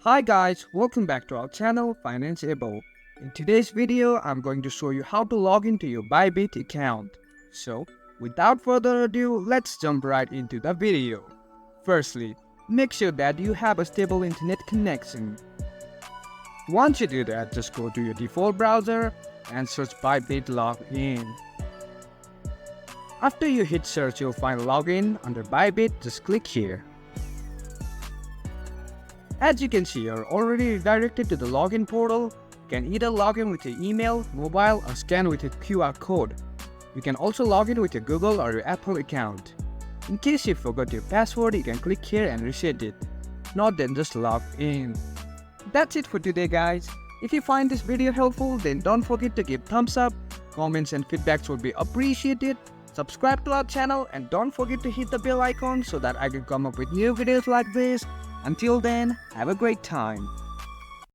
Hi guys, welcome back to our channel Financeable. In today's video, I'm going to show you how to log into your Bybit account. So, without further ado, let's jump right into the video. Firstly, make sure that you have a stable internet connection. Once you do that, just go to your default browser and search Bybit login. After you hit search, you'll find login under Bybit. Just click here. As you can see, you're already redirected to the login portal. You can either log in with your email, mobile, or scan with your QR code. You can also log in with your Google or your Apple account. In case you forgot your password, you can click here and reset it. Not then just log in. That's it for today guys. If you find this video helpful, then don't forget to give thumbs up. Comments and feedbacks will be appreciated. Subscribe to our channel and don't forget to hit the bell icon so that I can come up with new videos like this. Until then, have a great time.